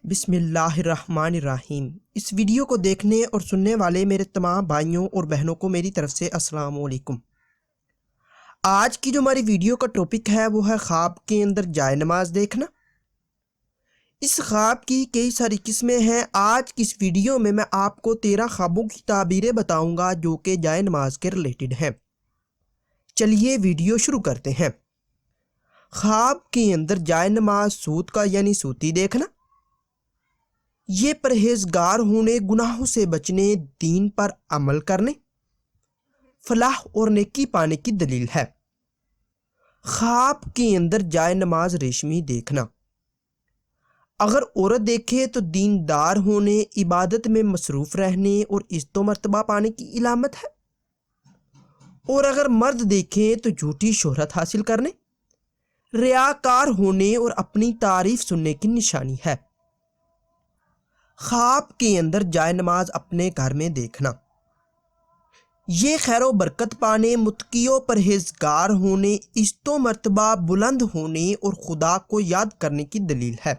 بسم اللہ الرحمن الرحیم۔ اس ویڈیو کو دیکھنے اور سننے والے میرے تمام بھائیوں اور بہنوں کو میری طرف سے السلام علیکم۔ آج کی جو ہماری ویڈیو کا ٹاپک ہے وہ ہے خواب کے اندر جائے نماز دیکھنا۔ اس خواب کی کئی ساری قسمیں ہیں۔ آج کی اس ویڈیو میں آپ کو 13 خوابوں کی تعبیریں بتاؤں گا جو کہ جائے نماز کے ریلیٹڈ ہیں۔ چلیے ویڈیو شروع کرتے ہیں۔ خواب کے اندر جائے نماز سود کا یعنی سوتی دیکھنا، یہ پرہیزگار ہونے، گناہوں سے بچنے، دین پر عمل کرنے، فلاح اور نیکی پانے کی دلیل ہے۔ خواب کے اندر جائے نماز ریشمی دیکھنا، اگر عورت دیکھے تو دیندار ہونے، عبادت میں مصروف رہنے اور عزت و مرتبہ پانے کی علامت ہے، اور اگر مرد دیکھیں تو جھوٹی شہرت حاصل کرنے، ریاکار ہونے اور اپنی تعریف سننے کی نشانی ہے۔ خواب کے اندر جائے نماز اپنے گھر میں دیکھنا، یہ خیر و برکت پانے، متقی و پرہیزگار ہونے، عزت و مرتبہ بلند ہونے اور خدا کو یاد کرنے کی دلیل ہے۔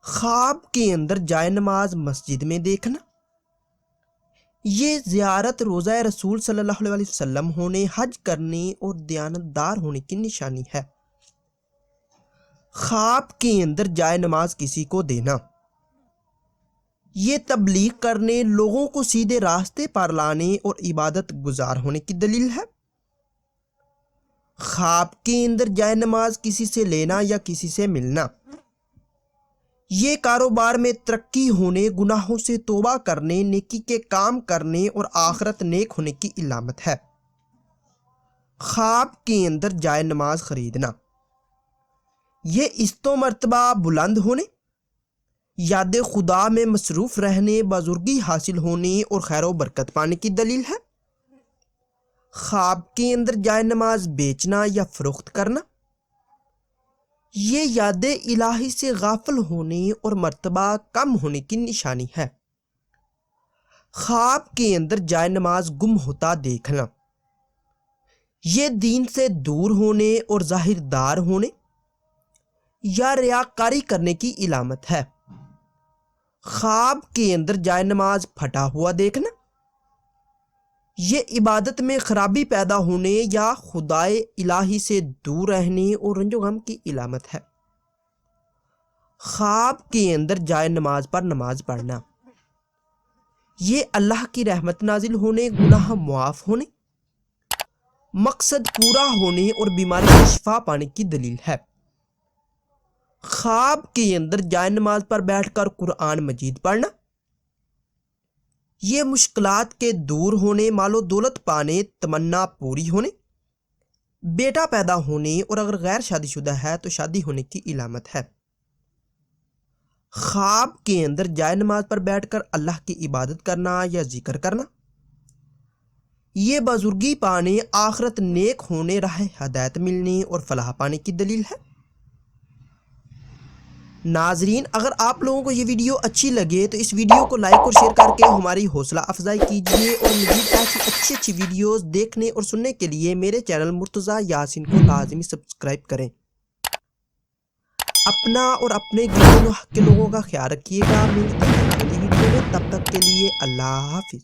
خواب کے اندر جائے نماز مسجد میں دیکھنا، یہ زیارت روضہ رسول صلی اللہ علیہ وسلم ہونے، حج کرنے اور دیانتدار ہونے کی نشانی ہے۔ خواب کے اندر جائے نماز کسی کو دینا، یہ تبلیغ کرنے، لوگوں کو سیدھے راستے پر لانے اور عبادت گزار ہونے کی دلیل ہے۔ خواب کے اندر جائے نماز کسی سے لینا یا کسی سے ملنا، یہ کاروبار میں ترقی ہونے، گناہوں سے توبہ کرنے، نیکی کے کام کرنے اور آخرت نیک ہونے کی علامت ہے۔ خواب کے اندر جائے نماز خریدنا، یہ عزت و مرتبہ بلند ہونے، یاد خدا میں مصروف رہنے، بزرگی حاصل ہونے اور خیر و برکت پانے کی دلیل ہے۔ خواب کے اندر جائے نماز بیچنا یا فروخت کرنا، یہ یاد الہی سے غافل ہونے اور مرتبہ کم ہونے کی نشانی ہے۔ خواب کے اندر جائے نماز گم ہوتا دیکھنا، یہ دین سے دور ہونے اور ظاہر دار ہونے یا ریاکاری کرنے کی علامت ہے۔ خواب کے اندر جائے نماز پھٹا ہوا دیکھنا، یہ عبادت میں خرابی پیدا ہونے یا خدائے الہی سے دور رہنے اور رنج و غم کی علامت ہے۔ خواب کے اندر جائے نماز پر نماز پڑھنا، یہ اللہ کی رحمت نازل ہونے، گناہ معاف ہونے، مقصد پورا ہونے اور بیماری سے شفا پانے کی دلیل ہے۔ خواب کے اندر جائے نماز پر بیٹھ کر قرآن مجید پڑھنا، یہ مشکلات کے دور ہونے، مال و دولت پانے، تمنا پوری ہونے، بیٹا پیدا ہونے اور اگر غیر شادی شدہ ہے تو شادی ہونے کی علامت ہے۔ خواب کے اندر جائے نماز پر بیٹھ کر اللہ کی عبادت کرنا یا ذکر کرنا، یہ بزرگی پانے، آخرت نیک ہونے، راہ ہدایت ملنے اور فلاح پانے کی دلیل ہے۔ ناظرین، اگر آپ لوگوں کو یہ ویڈیو اچھی لگے تو اس ویڈیو کو لائک اور شیئر کر کے ہماری حوصلہ افزائی کیجیے، اور مزید ایسی اچھی ویڈیوز دیکھنے اور سننے کے لیے میرے چینل مرتضیٰ یاسین کو لازمی سبسکرائب کریں۔ اپنا اور اپنے گرد و نواح کے لوگوں کا خیال رکھیے گا۔ ملتے ہیں اگلی ویڈیو میں، تب تک کے لیے اللہ حافظ۔